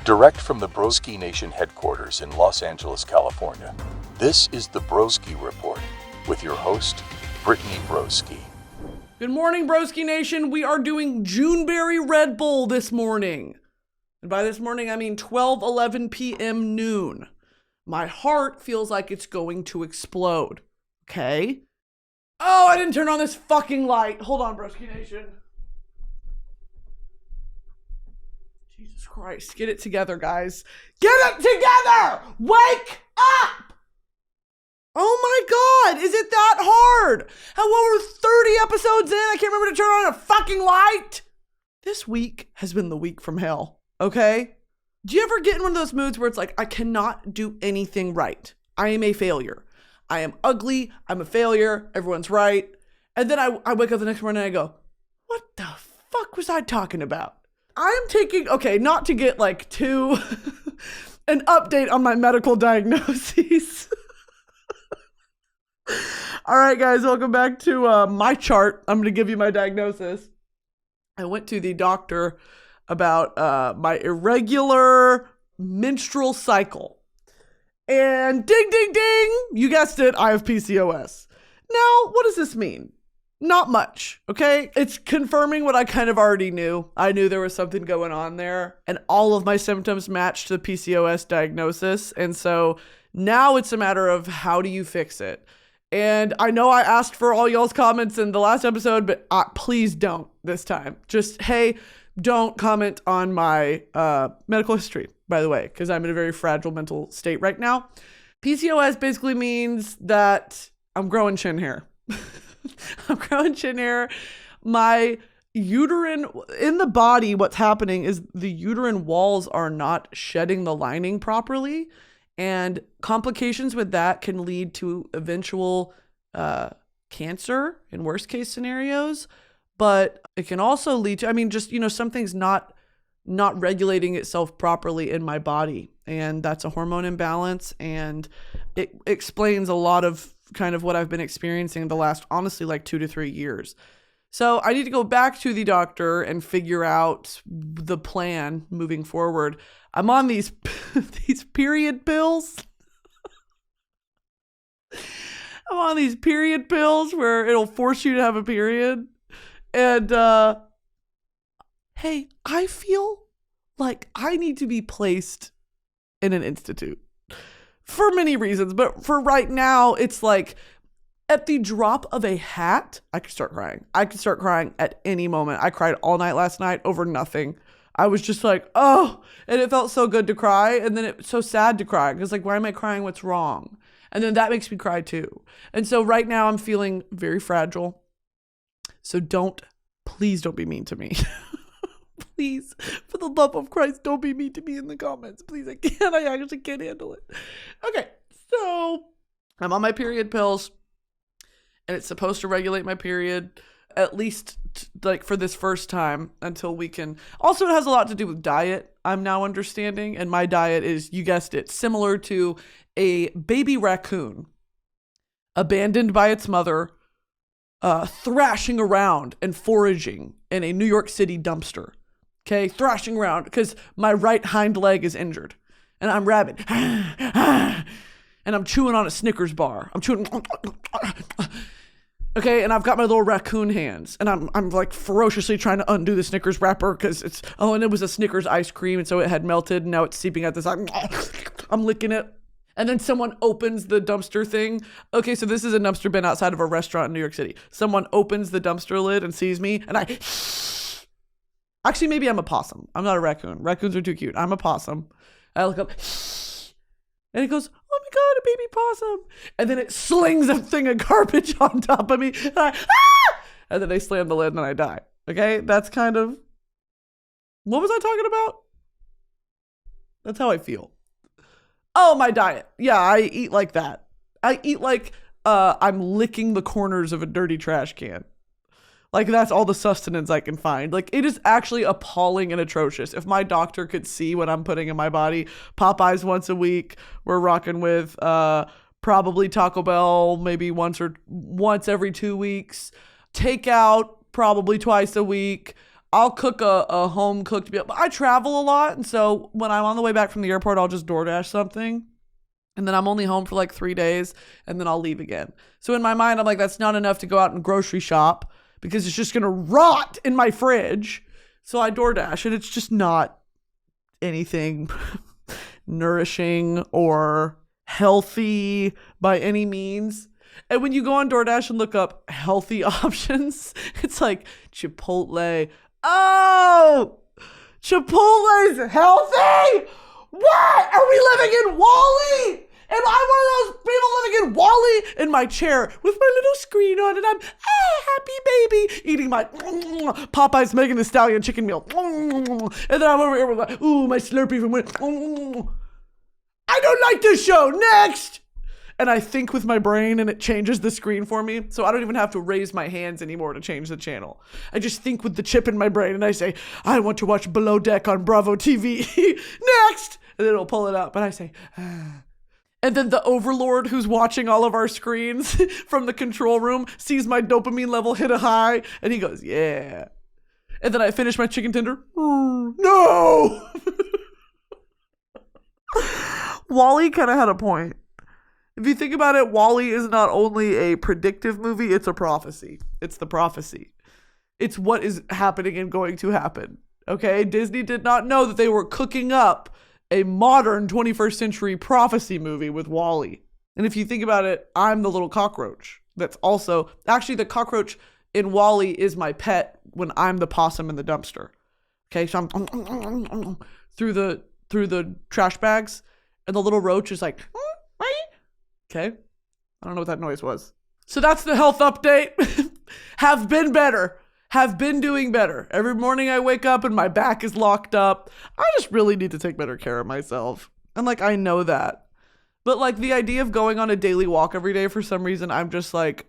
Direct from the Broski Nation headquarters in Los Angeles, California, this is the Broski Report with your host, Brittany Broski. Good morning, Broski Nation. We are doing Juneberry Red Bull this morning. And by this morning, I mean 12:11 p.m. noon. My heart feels like it's going to explode. Okay? Oh, I didn't turn on this fucking light. Hold on, Broski Nation. Jesus Christ. Get it together, guys. Get it together! Wake up! Oh my God, is it that hard? How we're 30 episodes in, I can't remember to turn on a fucking light. This week has been the week from hell, okay? Do you ever get in one of those moods where it's like, I cannot do anything right. I am a failure. I am ugly. I'm a failure. Everyone's right. And then I wake up the next morning and I go, what the fuck was I talking about? I'm taking, okay, not to get like too, an update on my medical diagnoses. All right, guys, welcome back to MyChart. I'm going to give you my diagnosis. I went to the doctor about my irregular menstrual cycle. And ding, ding, ding, you guessed it, I have PCOS. Now, what does this mean? Not much, okay? It's confirming what I kind of already knew. I knew there was something going on there, and all of my symptoms matched the PCOS diagnosis. And so now it's a matter of how do you fix it? And I know I asked for all y'all's comments in the last episode, but please don't this time. Just, hey, don't comment on my medical history, by the way, because I'm in a very fragile mental state right now. PCOS basically means that I'm growing chin hair. I'm growing chin hair. My uterine, in the body, what's happening is the uterine walls are not shedding the lining properly. And complications with that can lead to eventual cancer in worst case scenarios. But it can also lead to, just, something's not regulating itself properly in my body. And that's a hormone imbalance. And it explains a lot of kind of what I've been experiencing the last, honestly, like 2 to 3 years. So I need to go back to the doctor and figure out the plan moving forward. I'm on these period pills. I'm on these period pills where it'll force you to have a period. And hey, I feel like I need to be placed in an institute for many reasons. But for right now, it's like at the drop of a hat, I could start crying. I could start crying at any moment. I cried all night last night over nothing. I was just like, oh, and it felt so good to cry. And then it's so sad to cry because like, why am I crying? What's wrong? And then that makes me cry too. And so right now I'm feeling very fragile. So please don't be mean to me. Please, for the love of Christ, don't be mean to me in the comments. Please, I actually can't handle it. Okay, so I'm on my period pills and it's supposed to regulate my period at least like for this first time until we can. Also, it has a lot to do with diet, I'm now understanding. And my diet is, you guessed it, similar to a baby raccoon abandoned by its mother, thrashing around and foraging in a New York City dumpster. Okay, thrashing around because my right hind leg is injured and I'm rabid. And I'm chewing on a Snickers bar. I'm chewing. Okay, and I've got my little raccoon hands and I'm like ferociously trying to undo the Snickers wrapper because and it was a Snickers ice cream and so it had melted and now it's seeping out this. I'm licking it. And then someone opens the dumpster thing. Okay, so this is a dumpster bin outside of a restaurant in New York City. Someone opens the dumpster lid and sees me and actually, maybe I'm a possum. I'm not a raccoon. Raccoons are too cute. I'm a possum. I look up and it goes, oh my God, a baby possum. And then it slings a thing of garbage on top of me. And then they slam the lid and then I die. Okay, that's kind of, what was I talking about? That's how I feel. Oh, my diet. Yeah, I eat like that. I eat like I'm licking the corners of a dirty trash can. Like that's all the sustenance I can find. Like it is actually appalling and atrocious. If my doctor could see what I'm putting in my body, Popeyes once a week, we're rocking with probably Taco Bell maybe once every 2 weeks, takeout probably twice a week, I'll cook a home cooked meal. But I travel a lot, and so when I'm on the way back from the airport, I'll just DoorDash something. And then I'm only home for like 3 days, and then I'll leave again. So in my mind, I'm like, that's not enough to go out and grocery shop because it's just going to rot in my fridge. So I DoorDash, and it's just not anything nourishing or healthy by any means. And when you go on DoorDash and look up healthy options, it's like Chipotle. Oh, Chipotle's healthy? What? Are we living in Wall-E? Am I one of those people living in Wall-E in my chair with my little screen on and I'm happy baby eating my Popeye's Megan Thee Stallion chicken meal. And then I'm over here with my, my Slurpee from when. I don't like this show. Next. And I think with my brain and it changes the screen for me. So I don't even have to raise my hands anymore to change the channel. I just think with the chip in my brain and I say, I want to watch Below Deck on Bravo TV. Next. And then it'll pull it up. And I say, And then the overlord who's watching all of our screens from the control room sees my dopamine level hit a high. And he goes, yeah. And then I finish my chicken tender. No. Wall-E kind of had a point. If you think about it, Wall-E is not only a predictive movie, it's a prophecy. It's the prophecy. It's what is happening and going to happen. Okay? Disney did not know that they were cooking up a modern 21st century prophecy movie with Wall-E. And if you think about it, I'm the little cockroach. That's also, actually the cockroach in Wall-E is my pet when I'm the possum in the dumpster. Okay? So I'm through the trash bags and the little roach is like, okay. I don't know what that noise was. So that's the health update. Have been better. Have been doing better. Every morning I wake up and my back is locked up. I just really need to take better care of myself. And like, I know that. But like the idea of going on a daily walk every day, for some reason, I'm just like,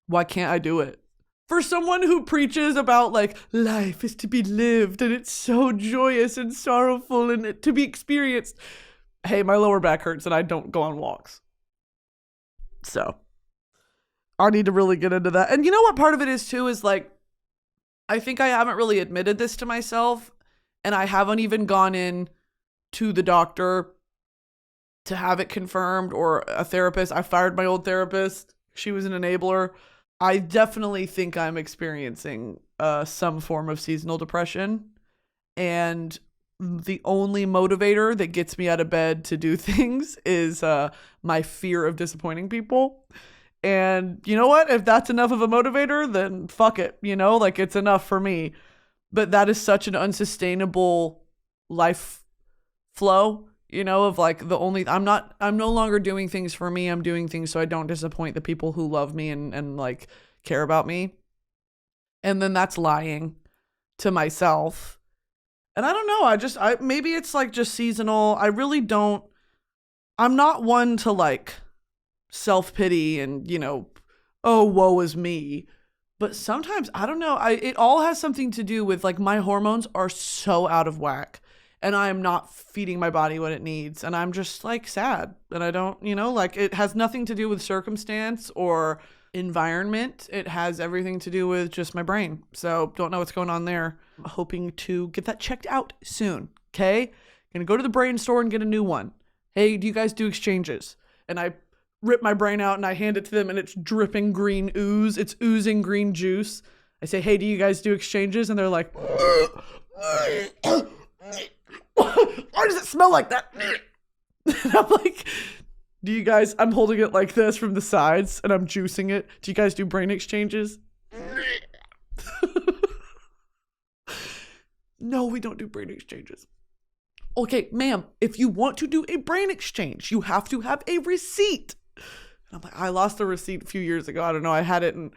why can't I do it? For someone who preaches about like life is to be lived and it's so joyous and sorrowful and it to be experienced. Hey, my lower back hurts and I don't go on walks. So I need to really get into that. And you know what part of it is too is like, I think I haven't really admitted this to myself and I haven't even gone in to the doctor to have it confirmed or a therapist. I fired my old therapist. She was an enabler. I definitely think I'm experiencing some form of seasonal depression. And the only motivator that gets me out of bed to do things is my fear of disappointing people. And you know what? If that's enough of a motivator, then fuck it. You know, like it's enough for me. But that is such an unsustainable life flow, you know, of like I'm no longer doing things for me. I'm doing things so I don't disappoint the people who love me and like care about me. And then that's lying to myself. And I don't know, maybe it's like just seasonal. I'm not one to like self-pity and, you know, oh, woe is me. But sometimes, I don't know, it all has something to do with like my hormones are so out of whack and I am not feeding my body what it needs. And I'm just like sad and I don't, you know, like it has nothing to do with circumstance or environment. It has everything to do with just my brain. So don't know what's going on there. I'm hoping to get that checked out soon. Okay. Gonna go to the brain store and get a new one. Hey, do you guys do exchanges? And I rip my brain out and I hand it to them and it's dripping green ooze. It's oozing green juice. I say, hey, do you guys do exchanges? And they're like, why does it smell like that? And I'm like, do you guys, I'm holding it like this from the sides and I'm juicing it. Do you guys do brain exchanges? No, we don't do brain exchanges. Okay, ma'am, if you want to do a brain exchange, you have to have a receipt. And I'm like, I lost the receipt a few years ago. I don't know. I had it in,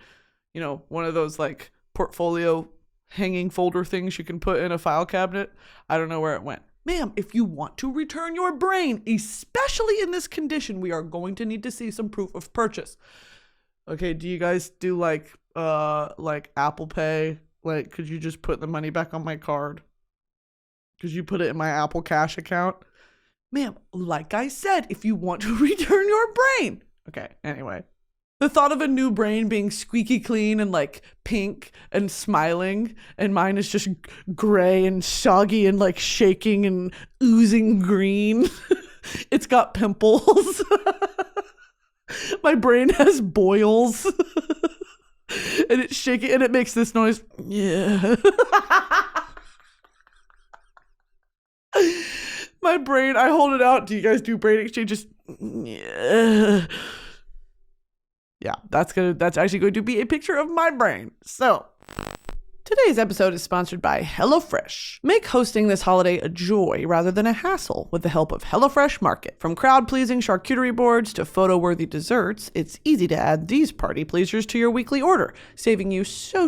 you know, one of those like portfolio hanging folder things you can put in a file cabinet. I don't know where it went. Ma'am, if you want to return your brain, especially in this condition, we are going to need to see some proof of purchase. Okay, do you guys do like Apple Pay? Like, could you just put the money back on my card? Could you put it in my Apple Cash account? Ma'am, like I said, if you want to return your brain. Okay, anyway. The thought of a new brain being squeaky clean and like pink and smiling, and mine is just gray and soggy and like shaking and oozing green. It's got pimples. My brain has boils. And it's shaking and it makes this noise. Yeah. My brain, I hold it out. Do you guys do brain exchanges? Yeah. Yeah, that's actually going to be a picture of my brain. So, today's episode is sponsored by HelloFresh. Make hosting this holiday a joy rather than a hassle with the help of HelloFresh Market. From crowd-pleasing charcuterie boards to photo-worthy desserts, it's easy to add these party pleasers to your weekly order, saving you so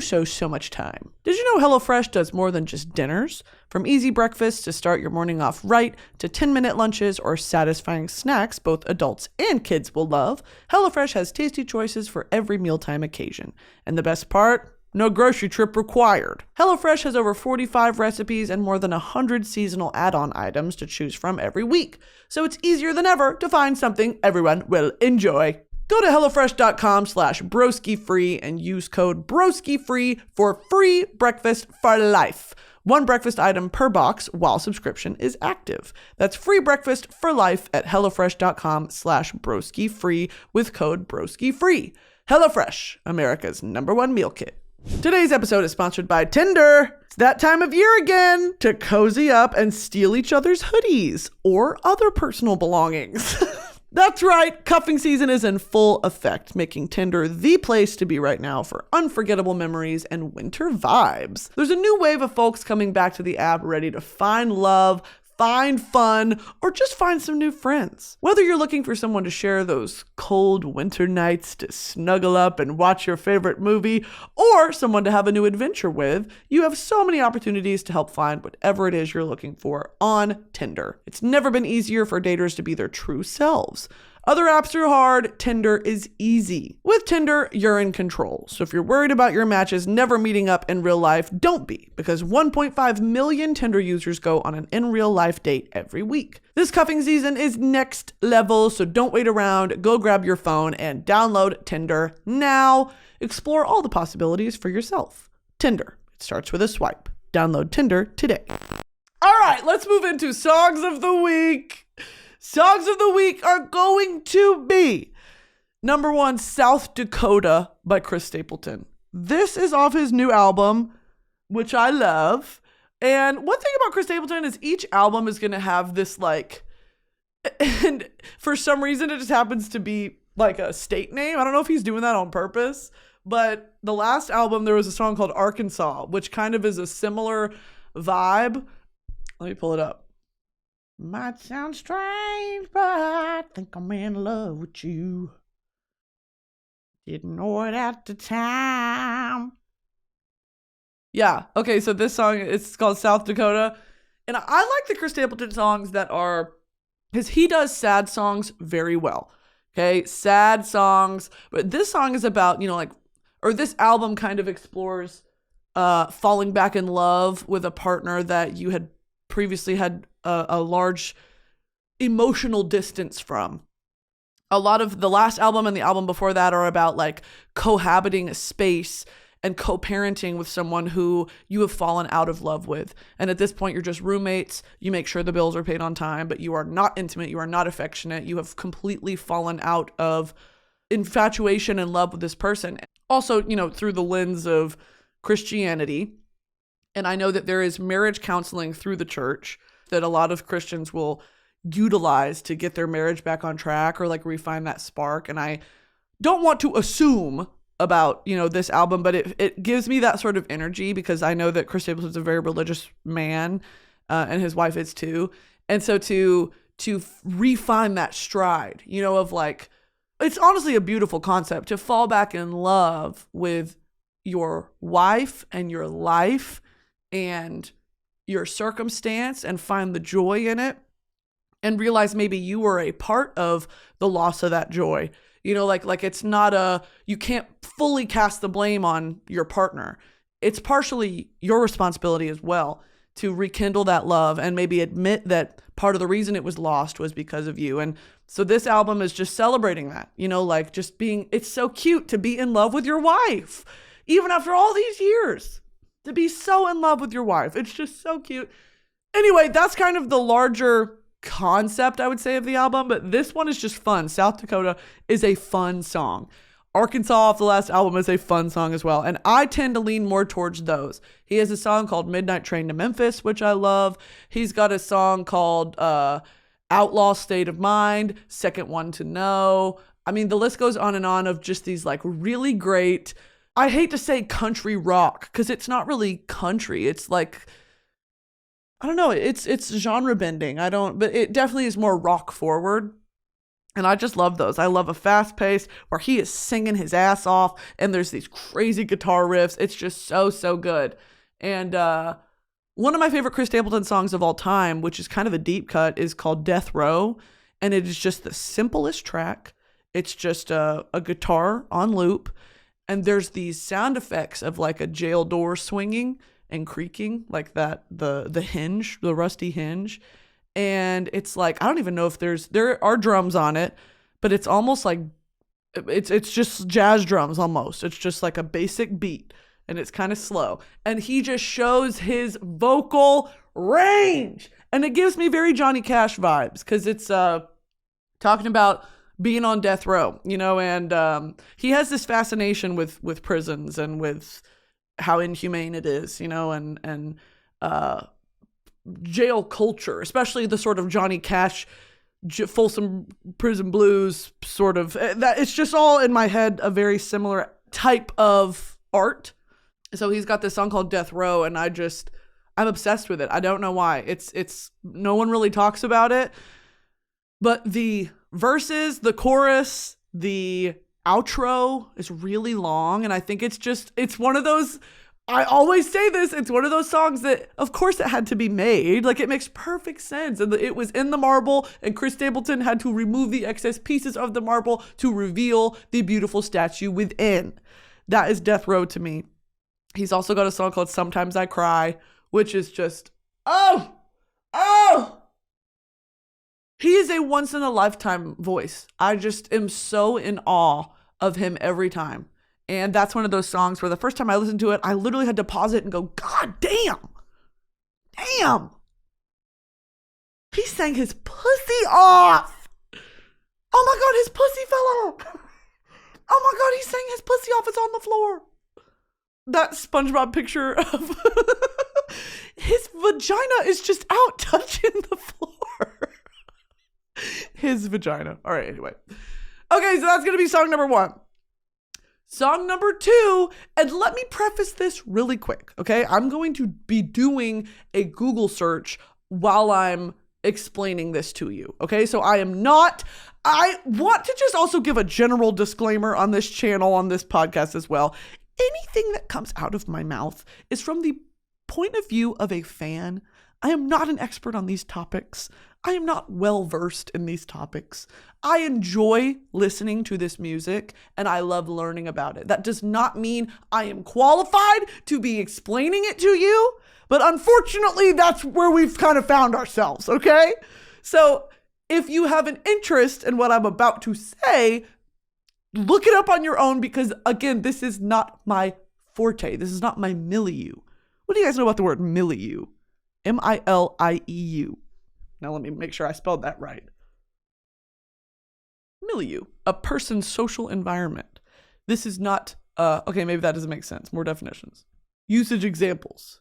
much time. Did you know HelloFresh does more than just dinners? From easy breakfasts to start your morning off right, to 10-minute lunches or satisfying snacks both adults and kids will love, HelloFresh has tasty choices for every mealtime occasion. And the best part? No grocery trip required. HelloFresh has over 45 recipes and more than 100 seasonal add-on items to choose from every week. So it's easier than ever to find something everyone will enjoy. Go to HelloFresh.com/BroskiFree and use code BroskiFree for free breakfast for life. One breakfast item per box while subscription is active. That's free breakfast for life at HelloFresh.com/BroskiFree with code BroskiFree. HelloFresh, America's #1 meal kit. Today's episode is sponsored by Tinder. It's that time of year again to cozy up and steal each other's hoodies or other personal belongings. That's right, cuffing season is in full effect, making Tinder the place to be right now for unforgettable memories and winter vibes. There's a new wave of folks coming back to the app ready to find love, find fun, or just find some new friends. Whether you're looking for someone to share those cold winter nights to snuggle up and watch your favorite movie, or someone to have a new adventure with, you have so many opportunities to help find whatever it is you're looking for on Tinder. It's never been easier for daters to be their true selves. Other apps are hard, Tinder is easy. With Tinder, you're in control. So if you're worried about your matches never meeting up in real life, don't be, because 1.5 million Tinder users go on an in real life date every week. This cuffing season is next level, so don't wait around. Go grab your phone and download Tinder now. Explore all the possibilities for yourself. Tinder, it starts with a swipe. Download Tinder today. All right, let's move into songs of the week. Songs of the week are going to be number 1, South Dakota by Chris Stapleton. This is off his new album, which I love. And one thing about Chris Stapleton is each album is going to have this like, and for some reason it just happens to be like a state name. I don't know if he's doing that on purpose, but the last album there was a song called Arkansas, which kind of is a similar vibe. Let me pull it up. Might sound strange, but I think I'm in love with you. Didn't know it at the time. Yeah, okay, so this song, it's called South Dakota. And I like the Chris Stapleton songs that are, because he does sad songs very well. Okay, sad songs. But this song is about, or this album kind of explores falling back in love with a partner that you had previously had a large emotional distance from. A lot of the last album and the album before that are about like cohabiting a space and co-parenting with someone who you have fallen out of love with. And at this point, you're just roommates. You make sure the bills are paid on time, but you are not intimate. You are not affectionate. You have completely fallen out of infatuation and love with this person. Also, through the lens of Christianity. And I know that there is marriage counseling through the church that a lot of Christians will utilize to get their marriage back on track or like refine that spark. And I don't want to assume about, this album, but it gives me that sort of energy because I know that Chris Stapleton's a very religious man and his wife is too. And so to refine that stride, of like, it's honestly a beautiful concept to fall back in love with your wife and your life and your circumstance and find the joy in it and realize maybe you were a part of the loss of that joy. Like it's not you can't fully cast the blame on your partner. It's partially your responsibility as well to rekindle that love and maybe admit that part of the reason it was lost was because of you. And so this album is just celebrating that, like just being, it's so cute to be in love with your wife, even after all these years, to be so in love with your wife. It's just so cute. Anyway, that's kind of the larger concept, I would say, of the album, but this one is just fun. South Dakota is a fun song. Arkansas off the last album is a fun song as well, and I tend to lean more towards those. He has a song called Midnight Train to Memphis, which I love. He's got a song called Outlaw State of Mind, Second One to Know. I mean, the list goes on and on of just these like really great, I hate to say country rock, because it's not really country. It's like, I don't know, it's genre bending. But it definitely is more rock forward. And I just love those. I love a fast pace where he is singing his ass off and there's these crazy guitar riffs. It's just so, so good. And one of my favorite Chris Stapleton songs of all time, which is kind of a deep cut, is called Death Row. And it is just the simplest track. It's just a guitar on loop. And there's these sound effects of like a jail door swinging and creaking, like that, the hinge, the rusty hinge. And it's like, I don't even know if there are drums on it, but it's almost like, it's just jazz drums almost. It's just like a basic beat and it's kind of slow. And he just shows his vocal range. And it gives me very Johnny Cash vibes because it's talking about being on death row, and he has this fascination with prisons and with how inhumane it is, and jail culture, especially the sort of Johnny Cash, Folsom Prison Blues sort of, that it's just all in my head a very similar type of art. So he's got this song called Death Row, and I'm obsessed with it. I don't know why. It's no one really talks about it, but the verses, the chorus, the outro is really long, and I think it's one of those, I always say this, it's one of those songs that, of course, it had to be made. Like, it makes perfect sense. And it was in the marble, and Chris Stapleton had to remove the excess pieces of the marble to reveal the beautiful statue within. That is Death Row to me. He's also got a song called Sometimes I Cry, which is just, oh! He is a once-in-a-lifetime voice. I just am so in awe of him every time. And that's one of those songs where the first time I listened to it, I literally had to pause it and go, God damn. Damn. He sang his pussy off. Oh my God, his pussy fell off. Oh my God, he sang his pussy off. It's on the floor. That SpongeBob picture of his vagina is just out touching the floor. His vagina. All right, anyway. Okay, so that's going to be song number 1. Song number 2, and let me preface this really quick, okay? I'm going to be doing a Google search while I'm explaining this to you, okay? So I want to just also give a general disclaimer on this channel, on this podcast as well. Anything that comes out of my mouth is from the point of view of a fan. I am not an expert on these topics. I am not well versed in these topics. I enjoy listening to this music and I love learning about it. That does not mean I am qualified to be explaining it to you, but unfortunately that's where we've kind of found ourselves, okay? So if you have an interest in what I'm about to say, look it up on your own because, again, this is not my forte. This is not my milieu. What do you guys know about the word milieu? M-I-L-I-E-U. Now let me make sure I spelled that right. Milieu, a person's social environment. This is not, okay, maybe that doesn't make sense. More definitions. Usage examples.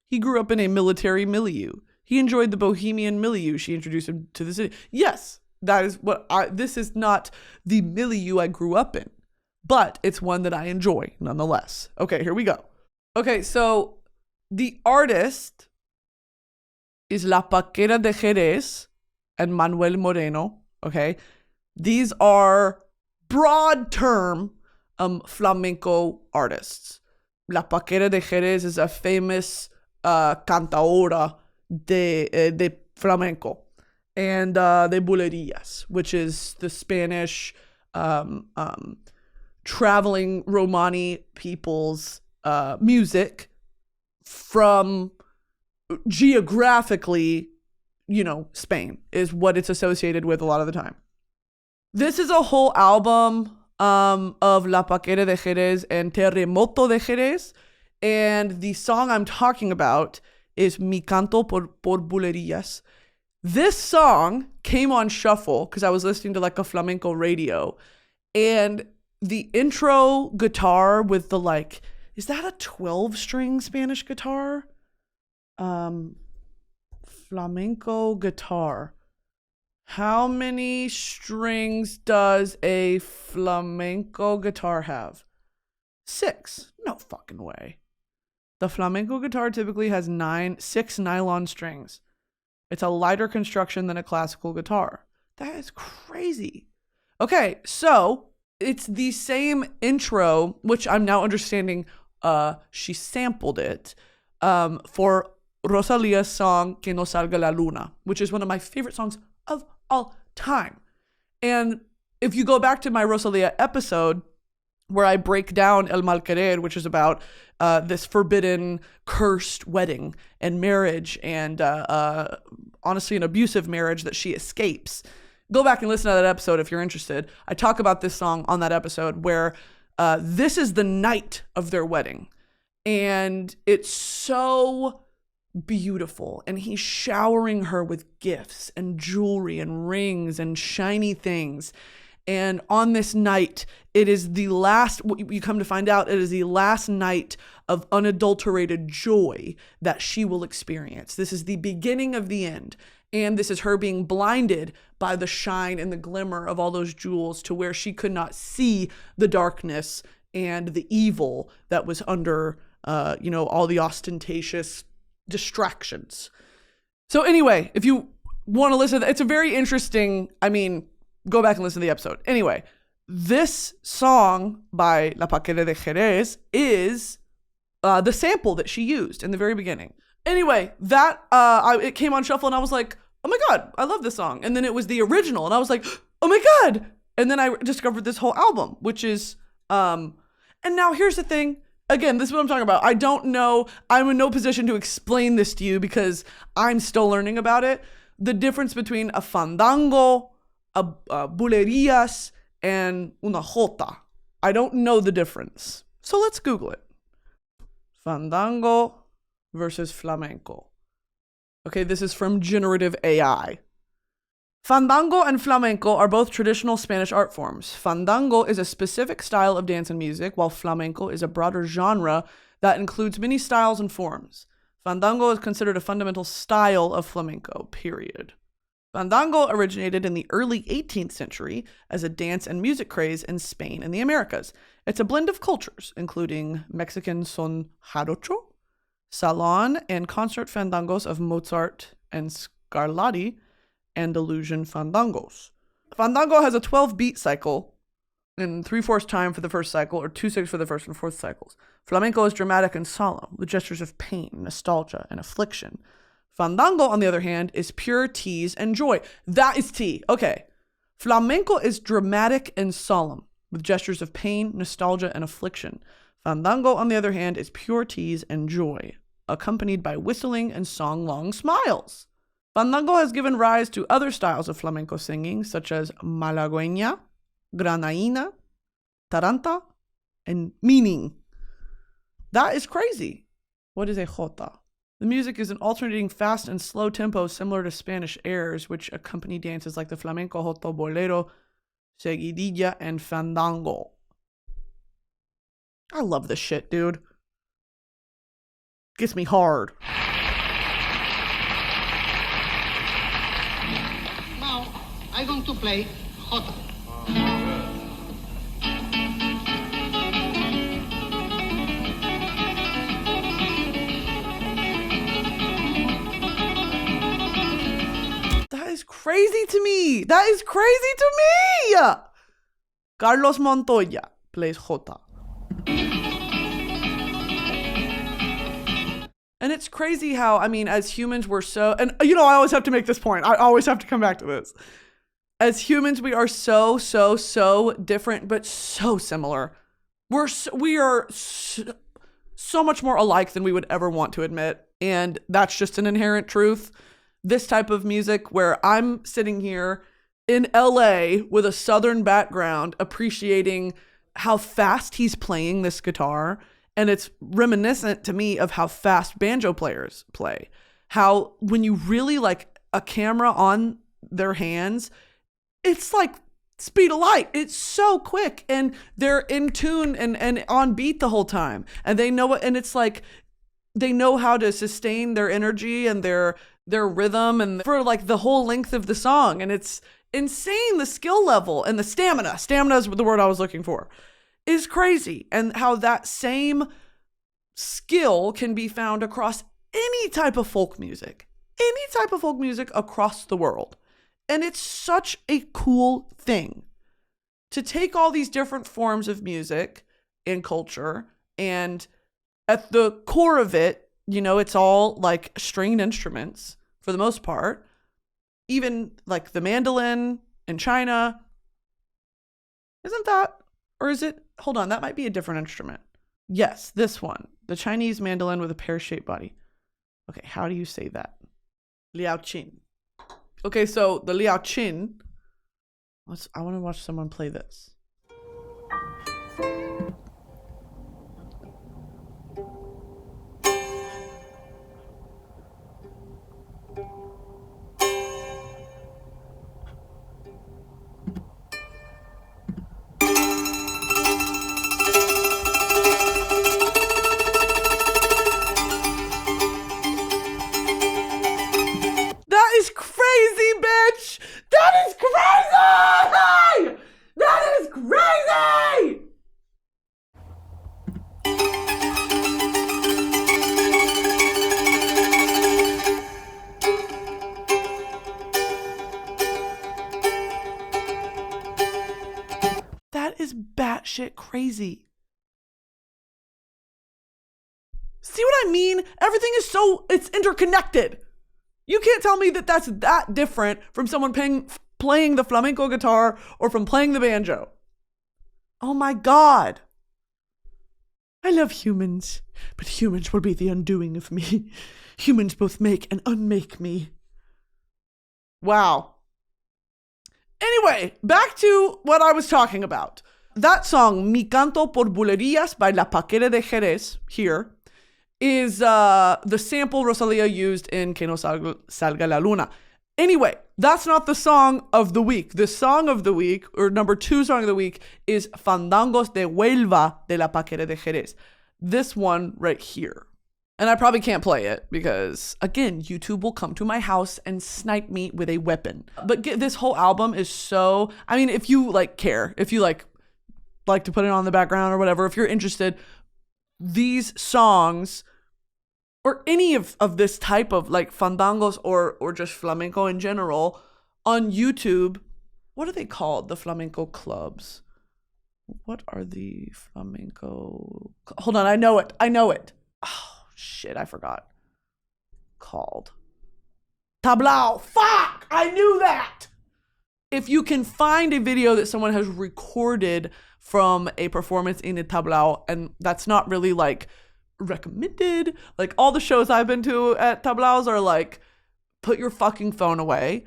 He grew up in a military milieu. He enjoyed the bohemian milieu. She introduced him to the city. Yes, that is this is not the milieu I grew up in, but it's one that I enjoy nonetheless. Okay, here we go. Okay, so the artist is La Paquera de Jerez and Manuel Moreno, okay? These are broad term flamenco artists. La Paquera de Jerez is a famous cantadora de flamenco and de bulerías, which is the Spanish traveling Romani people's music from geographically, Spain is what it's associated with a lot of the time. This is a whole album of La Paquera de Jerez and Terremoto de Jerez. And the song I'm talking about is Mi Canto por Bulerías. This song came on shuffle because I was listening to like a flamenco radio. And the intro guitar with the like, is that a 12-string Spanish guitar? Flamenco guitar. How many strings does a flamenco guitar have? 6. No fucking way. The flamenco guitar typically has 6 nylon strings. It's a lighter construction than a classical guitar. That is crazy. Okay, so it's the same intro, which I'm now understanding she sampled it for Rosalia's song Que no salga la luna, which is one of my favorite songs of all time. And if you go back to my Rosalia episode where I break down El Mal Querer, which is about this forbidden, cursed wedding and marriage and honestly an abusive marriage that she escapes. Go back and listen to that episode if you're interested. I talk about this song on that episode where this is the night of their wedding. And it's so beautiful. And he's showering her with gifts and jewelry and rings and shiny things. And on this night, it is the last, you come to find out, it is the last night of unadulterated joy that she will experience. This is the beginning of the end. And this is her being blinded by the shine and the glimmer of all those jewels to where she could not see the darkness and the evil that was under, all the ostentatious distractions. So anyway, if you want to listen, it's a very interesting, go back and listen to the episode. Anyway, this song by La Paquera de Jerez is the sample that she used in the very beginning. Anyway, that it came on shuffle and I was like, oh my God, I love this song. And then it was the original and I was like, oh my God. And then I discovered this whole album, which is, and now here's the thing. Again, this is what I'm talking about. I don't know. I'm in no position to explain this to you because I'm still learning about it. The difference between a fandango, a bulerías, and una jota. I don't know the difference. So let's Google it. Fandango versus flamenco. Okay, this is from generative AI. Fandango and flamenco are both traditional Spanish art forms. Fandango is a specific style of dance and music, while flamenco is a broader genre that includes many styles and forms. Fandango is considered a fundamental style of flamenco, period. Fandango originated in the early 18th century as a dance and music craze in Spain and the Americas. It's a blend of cultures, including Mexican son jarocho, salon and concert fandangos of Mozart and Scarlatti, Andalusian fandangos. Fandango has a 12-beat cycle in 3/4 time for the first cycle or 2/6 for the first and fourth cycles. Flamenco is dramatic and solemn, with gestures of pain, nostalgia, and affliction. Fandango, on the other hand, is pure tease and joy. That is tea. Okay. Flamenco is dramatic and solemn, with gestures of pain, nostalgia, and affliction. Fandango, on the other hand, is pure tease and joy, accompanied by whistling and song-long smiles. Fandango has given rise to other styles of flamenco singing, such as malagueña, granaína, taranta, and meaning. That is crazy. What is a jota? The music is an alternating fast and slow tempo similar to Spanish airs, which accompany dances like the flamenco jota, bolero, seguidilla, and fandango. I love this shit, dude. Gets me hard. Now, I'm going to play jota. That is crazy to me. That is crazy to me. Carlos Montoya plays jota. And it's crazy how, as humans, we're so, and I always have to make this point. I always have to come back to this. As humans, we are so different, but so similar. We are so much more alike than we would ever want to admit. And that's just an inherent truth. This type of music where I'm sitting here in LA with a Southern background, appreciating how fast he's playing this guitar. And it's reminiscent to me of how fast banjo players play. How when you really like a camera on their hands, it's like speed of light. It's so quick and they're in tune and on beat the whole time. And they know it. And it's like, they know how to sustain their energy and their rhythm and for like the whole length of the song. And it's insane, the skill level and the stamina. Stamina is the word I was looking for. Is crazy. And how that same skill can be found across any type of folk music. Any type of folk music across the world. And it's such a cool thing to take all these different forms of music and culture, and at the core of it, you know, it's all like stringed instruments for the most part. Even like the mandolin in China. Isn't that, or is it, hold on, that might be a different instrument. Yes, this one, the Chinese mandolin with a pear-shaped body. Okay, how do you say that? Liao Qin. Okay, so the Liao Qin, I want to watch someone play this. Batshit crazy. See what I mean? Everything is it's interconnected. You can't tell me that that's that different from someone playing the flamenco guitar or from playing the banjo. Oh my God. I love humans, but humans will be the undoing of me. Humans both make and unmake me. Wow. Anyway, back to what I was talking about. That song, Mi Canto por Bulerías by La Paquera de Jerez, here, is the sample Rosalia used in Que no salga la luna. Anyway, that's not the song of the week. The song of the week, or number 2 song of the week, is Fandangos de Huelva de La Paquera de Jerez. This one right here. And I probably can't play it because, again, YouTube will come to my house and snipe me with a weapon. But this whole album is so, I mean, if you care, if you like to put it on the background or whatever, if you're interested, these songs or any of this type of like fandangos or just flamenco in general on YouTube, what are they called? The flamenco clubs. What are the flamenco? Hold on, I know it. Oh, shit, I forgot. Called. Tablao. Fuck! I knew that! If you can find a video that someone has recorded from a performance in a tablao, and that's not really like recommended. Like all the shows I've been to at tablaos are like, put your fucking phone away.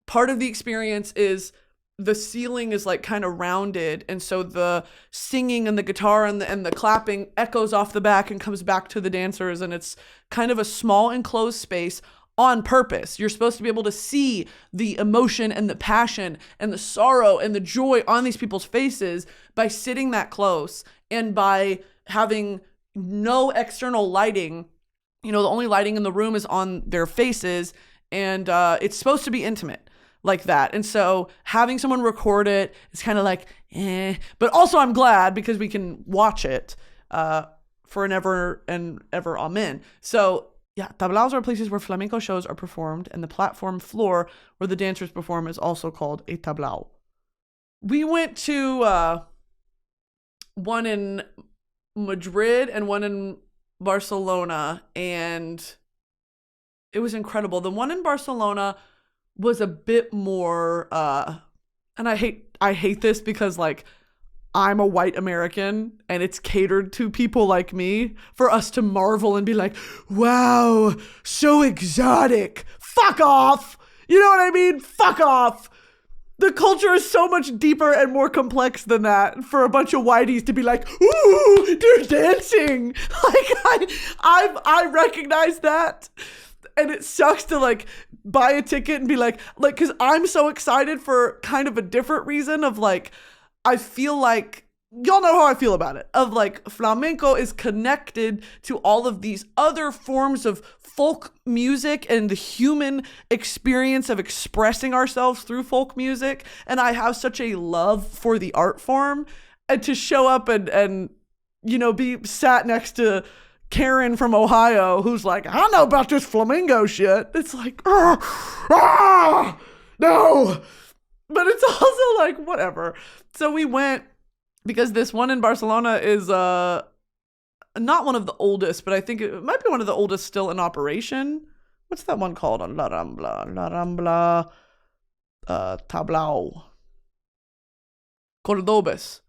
Part of the experience is the ceiling is like kind of rounded, and so the singing and the guitar and the clapping echoes off the back and comes back to the dancers, and it's kind of a small enclosed space on purpose. You're supposed to be able to see the emotion and the passion and the sorrow and the joy on these people's faces by sitting that close and by having no external lighting. You know, the only lighting in the room is on their faces, and it's supposed to be intimate like that. And so having someone record it is kind of like, but also I'm glad because we can watch it for an ever and ever amen. So yeah, tablaos are places where flamenco shows are performed, and the platform floor where the dancers perform is also called a tablao. We went to one in Madrid and one in Barcelona, and it was incredible. The one in Barcelona was a bit more, and I hate this because like I'm a white American and it's catered to people like me for us to marvel and be like, wow, so exotic. Fuck off. You know what I mean? Fuck off. The culture is so much deeper and more complex than that for a bunch of whiteys to be like, ooh, they're dancing. Like, I recognize that. And it sucks to like buy a ticket and be like, cause I'm so excited for kind of a different reason of like, I feel like, y'all know how I feel about it, of like flamenco is connected to all of these other forms of folk music and the human experience of expressing ourselves through folk music. And I have such a love for the art form, and to show up and you know, be sat next to Karen from Ohio who's like, I don't know about this flamingo shit. It's like, no. But it's also like, whatever. So we went because this one in Barcelona is not one of the oldest, but I think it might be one of the oldest still in operation. What's that one called? La Rambla, Tablao. Cordobes.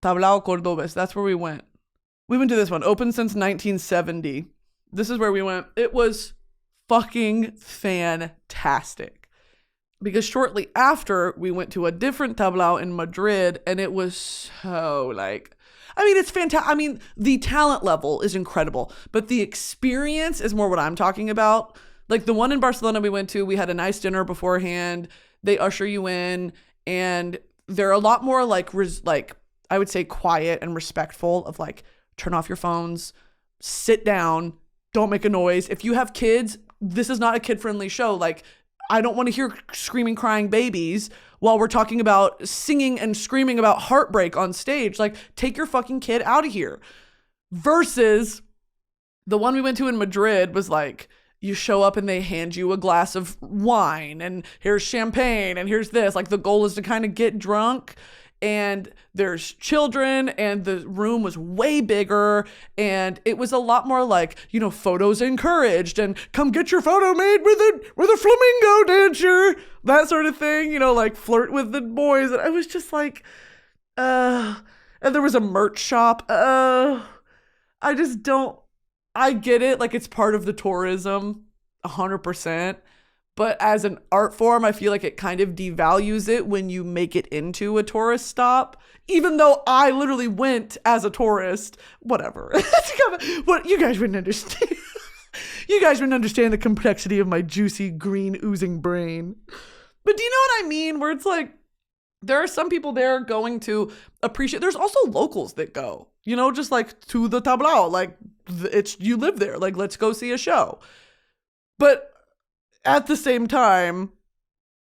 Tablao, Cordobes. That's where we went. We went to this one, open since 1970. This is where we went. It was fucking fantastic. Because shortly after, we went to a different tablao in Madrid, and it was so like, I mean, it's fantastic. I mean, the talent level is incredible, but the experience is more what I'm talking about. Like the one in Barcelona we went to, we had a nice dinner beforehand. They usher you in, and they're a lot more like I would say quiet and respectful of like, turn off your phones, sit down, don't make a noise. If you have kids, this is not a kid-friendly show. Like, I don't want to hear screaming, crying babies while we're talking about singing and screaming about heartbreak on stage. Like, take your fucking kid out of here. Versus the one we went to in Madrid was like, you show up and they hand you a glass of wine and here's champagne and here's this. Like, the goal is to kind of get drunk. And there's children, and the room was way bigger, and it was a lot more like, you know, photos encouraged, and come get your photo made with a flamingo dancer, that sort of thing, you know, like flirt with the boys. And I was just like, and there was a merch shop. I get it, like it's part of the tourism, 100%. But as an art form, I feel like it kind of devalues it when you make it into a tourist stop. Even though I literally went as a tourist, whatever. What you guys wouldn't understand. You guys wouldn't understand the complexity of my juicy, green, oozing brain. But do you know what I mean? Where it's like, there are some people there going to appreciate. There's also locals that go, you know, just like to the tablao. Like, you live there. Like, let's go see a show. But at the same time,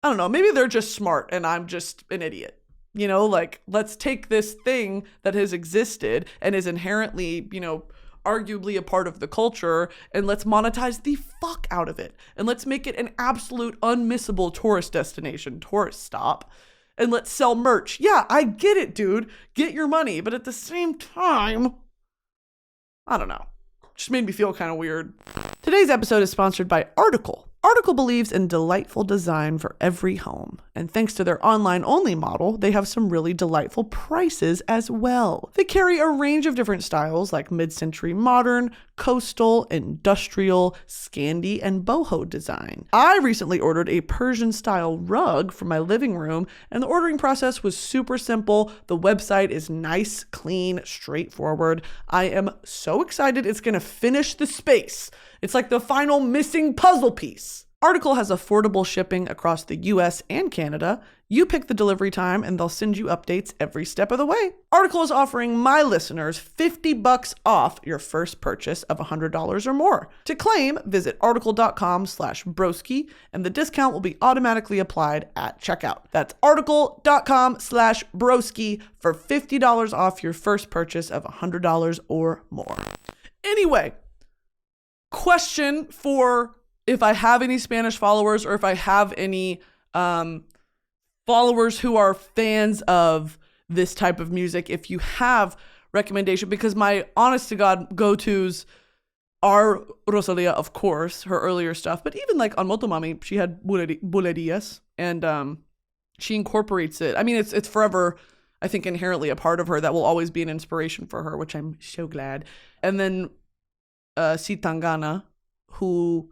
I don't know, maybe they're just smart and I'm just an idiot. You know, like, let's take this thing that has existed and is inherently, you know, arguably a part of the culture, and let's monetize the fuck out of it. And let's make it an absolute unmissable tourist destination, tourist stop. And let's sell merch. Yeah, I get it, dude. Get your money. But at the same time, I don't know. Just made me feel kind of weird. Today's episode is sponsored by Article. Article believes in delightful design for every home, and thanks to their online-only model, they have some really delightful prices as well. They carry a range of different styles like mid-century modern, coastal, industrial, Scandi, and boho design. I recently ordered a Persian-style rug for my living room, and the ordering process was super simple. The website is nice, clean, straightforward. I am so excited it's going to finish the space. It's like the final missing puzzle piece. Article has affordable shipping across the US and Canada. You pick the delivery time and they'll send you updates every step of the way. Article is offering my listeners $50 off your first purchase of $100 or more. To claim, visit article.com/broski and the discount will be automatically applied at checkout. That's article.com/broski for $50 off your first purchase of $100 or more. Anyway, question for if I have any Spanish followers or if I have any followers who are fans of this type of music, if you have recommendation, because my honest to God go-tos are Rosalia, of course, her earlier stuff, but even like on Motomami, she had bulerías, and she incorporates it. I mean, it's forever I think, inherently a part of her that will always be an inspiration for her, which I'm so glad. And then Si Tangana, who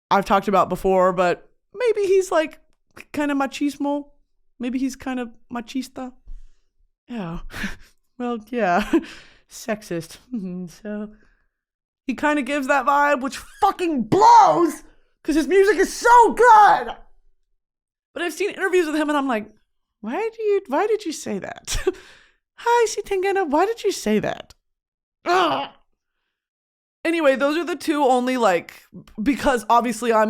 I've talked about before, but maybe he's like kind of machismo. Maybe he's kind of machista. Yeah. Well, yeah. Sexist. So he kind of gives that vibe, which fucking blows because his music is so good. But I've seen interviews with him and I'm like, why did you say that? Hi, Si Tangana, why did you say that? Ugh. Anyway, those are the two only, like, because obviously I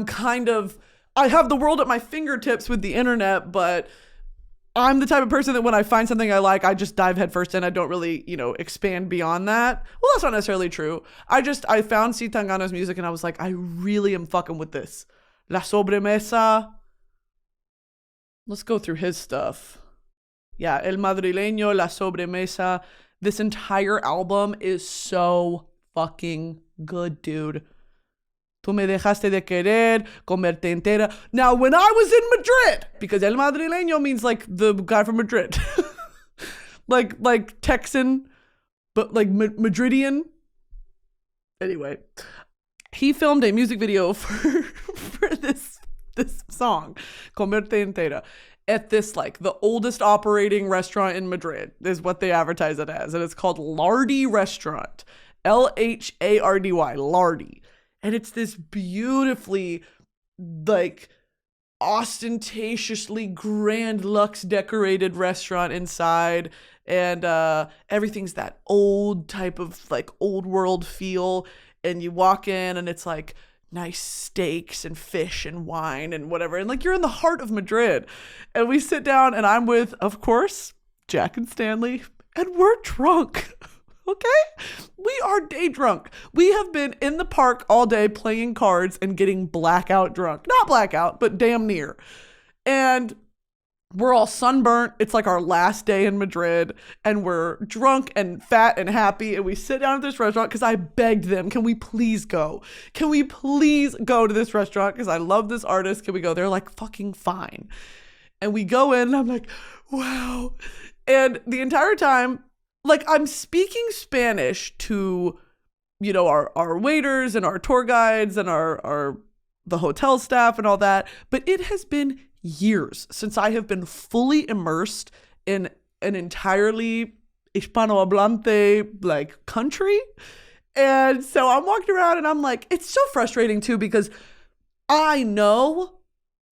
have the world at my fingertips with the internet, but I'm the type of person that when I find something I like, I just dive headfirst in. I don't really, expand beyond that. Well, that's not necessarily true. I found Si Tangana's music and I was like, I really am fucking with this. La Sobremesa. Let's go through his stuff. Yeah, El Madrileño, La Sobremesa. This entire album is so fucking good, dude. Tú me dejaste de querer, comerte entera. Now, when I was in Madrid, because El Madrileño means like the guy from Madrid, like Texan, but like Madridian. Anyway, he filmed a music video for this song, Comerte Entera, at this, like, the oldest operating restaurant in Madrid is what they advertise it as. And it's called Lardy Restaurant. Lhardy, Lardy. And it's this beautifully, like, ostentatiously grand luxe decorated restaurant inside. And everything's that old type of, like, old world feel. And you walk in and it's like nice steaks and fish and wine and whatever. And like, you're in the heart of Madrid. And we sit down and I'm with, of course, Jack and Stanley, and we're drunk. Okay? We are day drunk. We have been in the park all day playing cards and getting blackout drunk. Not blackout, but damn near. And we're all sunburnt. It's like our last day in Madrid and we're drunk and fat and happy. And we sit down at this restaurant because I begged them, can we please go? Can we please go to this restaurant? Because I love this artist. Can we go? They're like, fucking fine. And we go in and I'm like, wow. And the entire time, like, I'm speaking Spanish to, our waiters and our tour guides and the hotel staff and all that. But it has been years since I have been fully immersed in an entirely Hispanohablante, like, country. And so I'm walking around and I'm like, it's so frustrating too, because I know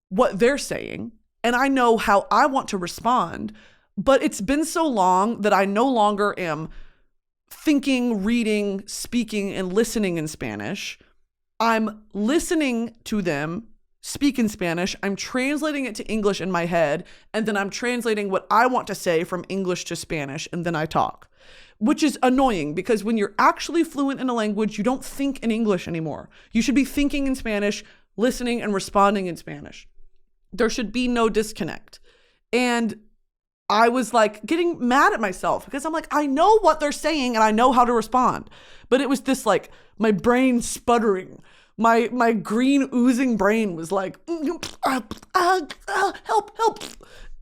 what they're saying and I know how I want to respond. But it's been so long that I no longer am thinking, reading, speaking, and listening in Spanish. I'm listening to them speak in Spanish. I'm translating it to English in my head. And then I'm translating what I want to say from English to Spanish. And then I talk, which is annoying because when you're actually fluent in a language, you don't think in English anymore. You should be thinking in Spanish, listening, and responding in Spanish. There should be no disconnect. And I was like getting mad at myself because I'm like, I know what they're saying and I know how to respond. But it was this, like, my brain sputtering. My green oozing brain was like, help. And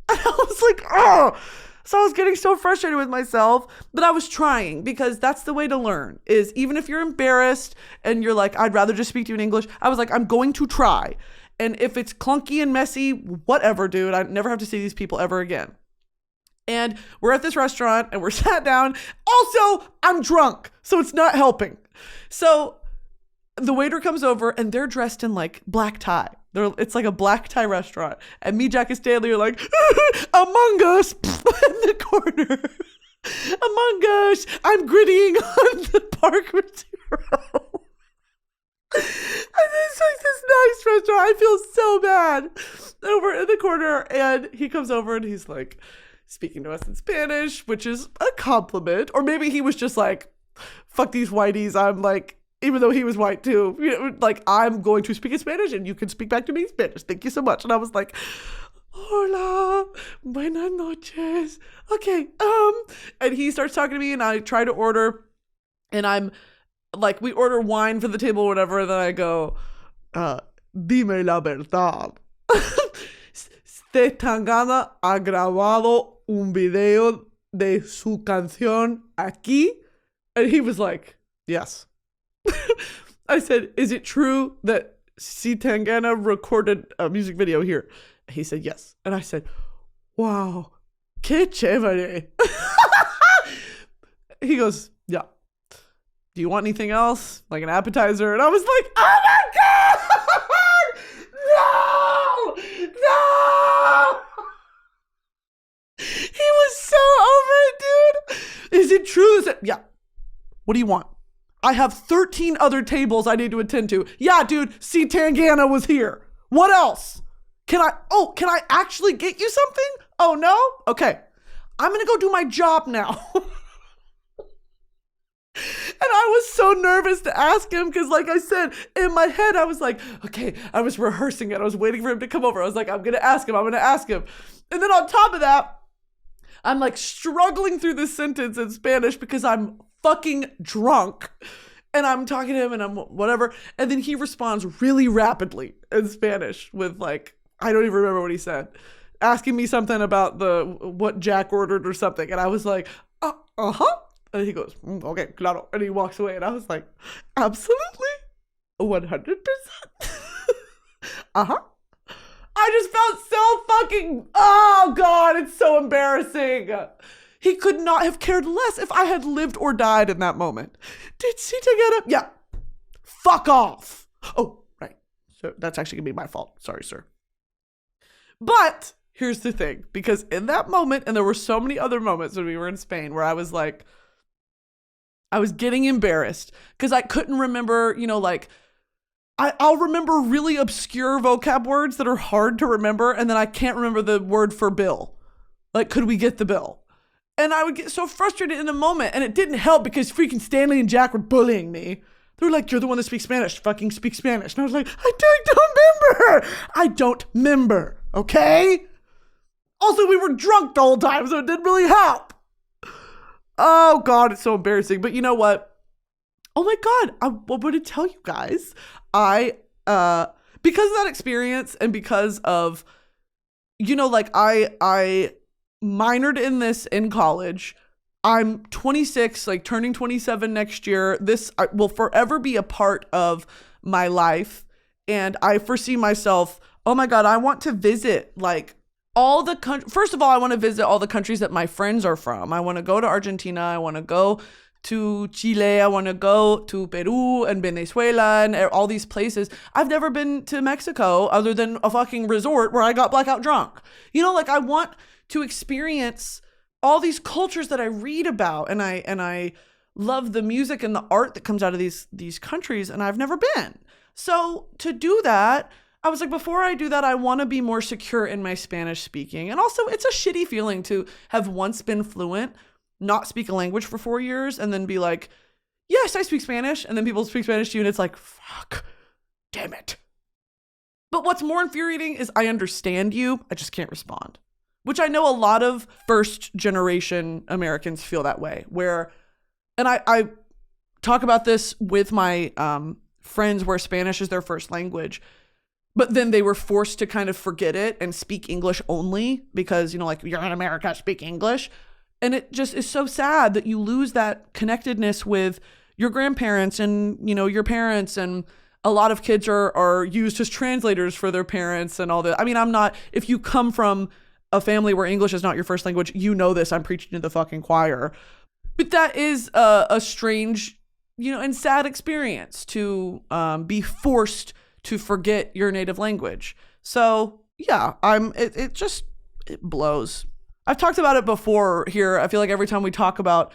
I was like, oh. So I was getting so frustrated with myself, but I was trying because that's the way to learn, is even if you're embarrassed and you're like, I'd rather just speak to you in English. I was like, I'm going to try. And if it's clunky and messy, whatever, dude, I never have to see these people ever again. And we're at this restaurant and we're sat down. Also, I'm drunk, so it's not helping. So the waiter comes over and they're dressed in, like, black tie. It's like a black tie restaurant. And me, Jack, and Stanley are like, Among Us in the corner. Among Us. I'm grittying on the park material. And it's like this nice restaurant. I feel so bad. Over in the corner. And he comes over and he's like, speaking to us in Spanish, which is a compliment. Or maybe he was just like, fuck these whiteys. I'm like, even though he was white too, like, I'm going to speak in Spanish and you can speak back to me in Spanish. Thank you so much. And I was like, hola, buenas noches. Okay. And he starts talking to me and I try to order and I'm like, we order wine for the table or whatever. And then I go, dime la verdad. Este Tangana ha grabado un video de su canción aquí? And he was like, yes. I said, is it true that C. Tangana recorded a music video here? He said, yes. And I said, wow, que chévere. He goes, yeah. Do you want anything else? Like an appetizer? And I was like, oh my God! No! No! He was so over it, dude. Is it true? Yeah. What do you want? I have 13 other tables I need to attend to. Yeah, dude, C. Tangana was here. What else? Can I actually get you something? Oh, no? Okay. I'm going to go do my job now. And I was so nervous to ask him because, like I said, in my head, I was like, okay, I was rehearsing it. I was waiting for him to come over. I was like, I'm going to ask him. I'm going to ask him. And then on top of that, I'm like struggling through this sentence in Spanish because I'm fucking drunk. And I'm talking to him and I'm whatever. And then he responds really rapidly in Spanish with like, I don't even remember what he said, asking me something about what Jack ordered or something. And I was like, uh-huh. And he goes, okay, claro. And he walks away. And I was like, absolutely. 100%. Uh-huh. I just felt so fucking, oh God, it's so embarrassing. He could not have cared less if I had lived or died in that moment. Did Sita get up? Yeah. Fuck off. Oh, right. So that's actually gonna be my fault. Sorry, sir. But here's the thing, because in that moment, and there were so many other moments when we were in Spain where I was like, I was getting embarrassed because I couldn't remember, like, I'll remember really obscure vocab words that are hard to remember, and then I can't remember the word for bill. Like, could we get the bill? And I would get so frustrated in a moment, and it didn't help because freaking Stanley and Jack were bullying me. They were like, you're the one that speaks Spanish. Fucking speak Spanish. And I was like, I don't remember. Okay? Also, we were drunk the whole time, so it didn't really help. Oh, God, it's so embarrassing. But you know what? Oh, my God. I want to tell you guys. Because of that experience and because of, I minored in this in college. I'm 26, like turning 27 next year. This will forever be a part of my life. And I foresee myself, oh my God, I want to visit like all the countries. First of all, I want to visit all the countries that my friends are from. I want to go to Argentina. I want to go to Chile. I want to go to Peru and Venezuela and all these places. I've never been to Mexico other than a fucking resort where I got blackout drunk. I want to experience all these cultures that I read about, and I love the music and the art that comes out of these countries, and I've never been. So to do that, I was like, before I do that, I want to be more secure in my Spanish speaking. And also, it's a shitty feeling to have once been fluent, not speak a language for 4 years, and then be like, yes, I speak Spanish. And then people speak Spanish to you, and it's like, fuck, damn it. But what's more infuriating is I understand you, I just can't respond. Which I know a lot of first generation Americans feel that way, and I talk about this with my friends where Spanish is their first language, but then they were forced to kind of forget it and speak English only because, like, you're in America, speak English. And it just is so sad that you lose that connectedness with your grandparents and, your parents. And a lot of kids are used as translators for their parents and all that. I mean, if you come from a family where English is not your first language, this, I'm preaching to the fucking choir. But that is a strange, and sad experience to be forced to forget your native language. So yeah, it blows. I've talked about it before here. I feel like every time we talk about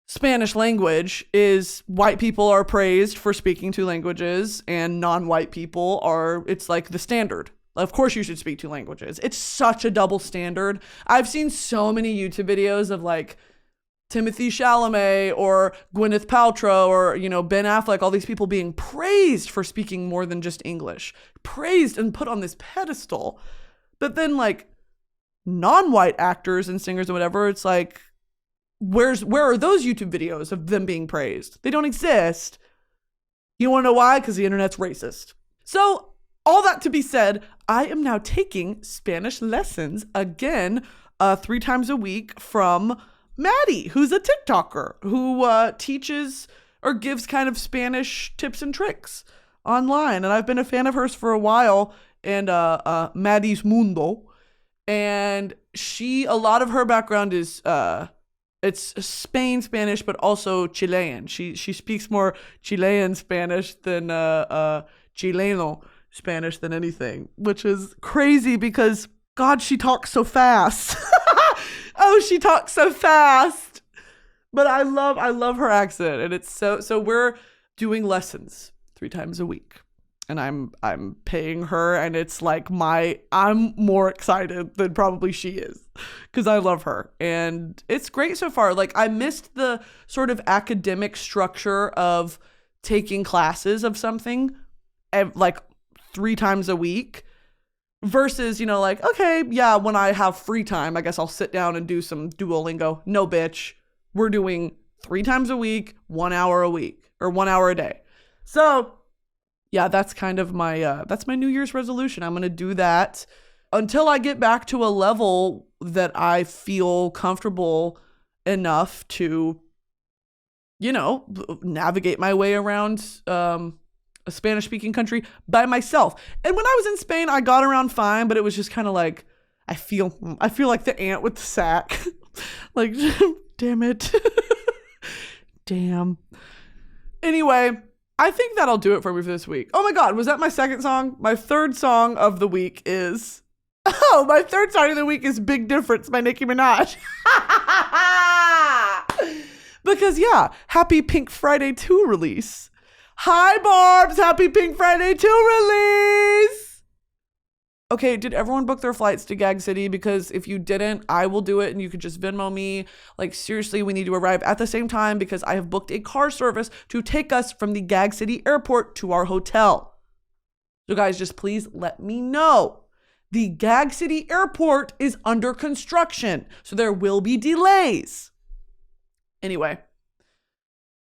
Spanish language is white people are praised for speaking 2 languages and non-white people it's like the standard. Of course you should speak 2 languages. It's such a double standard. I've seen so many YouTube videos of like Timothy Chalamet or Gwyneth Paltrow or, Ben Affleck, all these people being praised for speaking more than just English, praised and put on this pedestal. But then like non-white actors and singers and whatever, it's like, where are those YouTube videos of them being praised? They don't exist. You want to know why? Because the internet's racist. So all that to be said, I am now taking Spanish lessons again. 3 times a week from Maddie, who's a TikToker who teaches or gives kind of Spanish tips and tricks online. And I've been a fan of hers for a while, and Maddie's Mundo. And a lot of her background is it's Spain Spanish, but also Chilean. She speaks more Chilean Spanish than Chileno Spanish than anything, which is crazy because God, she talks so fast. Oh, she talks so fast. But I love her accent, and it's so we're doing lessons 3 times a week. And I'm paying her, and it's like I'm more excited than probably she is because I love her. And it's great so far. Like, I missed the sort of academic structure of taking classes of something like 3 times a week versus, like, okay, yeah, when I have free time, I guess I'll sit down and do some Duolingo. No, bitch. We're doing 3 times a week, 1 hour a week, or 1 hour a day. So yeah, that's kind of that's my New Year's resolution. I'm going to do that until I get back to a level that I feel comfortable enough to, navigate my way around a Spanish speaking country by myself. And when I was in Spain, I got around fine, but it was just kind of like, I feel like the ant with the sack. Like, damn it. Damn. Anyway, I think that'll do it for me for this week. Oh my God, was that my second song? My third song of the week is... my third song of the week is Big Difference by Nicki Minaj. Because, yeah, happy Pink Friday 2 release. Hi, Barbs! Happy Pink Friday 2 release! Okay, did everyone book their flights to gagcity? Because if you didn't, I will do it, and you could just Venmo me. Like, seriously, we need to arrive at the same time because I have booked a car service to take us from the gagcity airport to our hotel. So guys, just please let me know. The gagcity airport is under construction, so there will be delays. Anyway.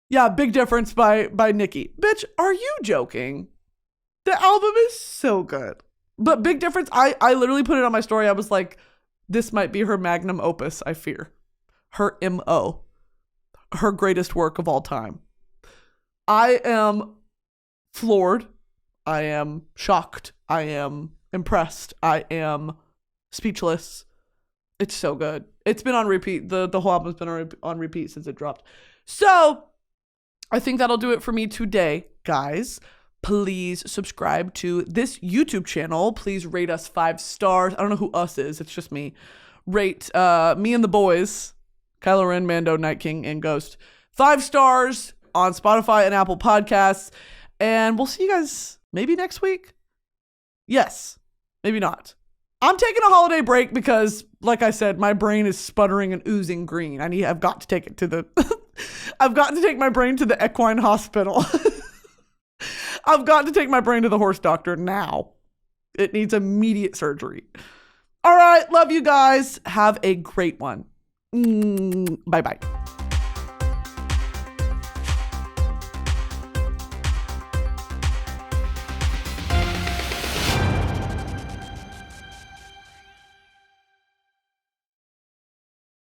Yeah, Big Difference by Nicki. Bitch, are you joking? The album is so good. But Big Difference, I literally put it on my story. I was like, this might be her magnum opus, I fear. Her M.O. Her greatest work of all time. I am floored. I am shocked. I am impressed. I am speechless. It's so good. It's been on repeat. The whole album's been on repeat since it dropped. So, I think that'll do it for me today, guys. Please subscribe to this YouTube channel. Please rate us 5 stars. I don't know who us is. It's just me. Rate me and the boys, Kylo Ren, Mando, Night King, and Ghost, 5 stars on Spotify and Apple Podcasts. And we'll see you guys maybe next week. Yes, maybe not. I'm taking a holiday break because, like I said, my brain is sputtering and oozing green. I've got to take it to the... I've got to take my brain to the equine hospital. I've got to take my brain to the horse doctor now. It needs immediate surgery. All right. Love you guys. Have a great one. Bye-bye.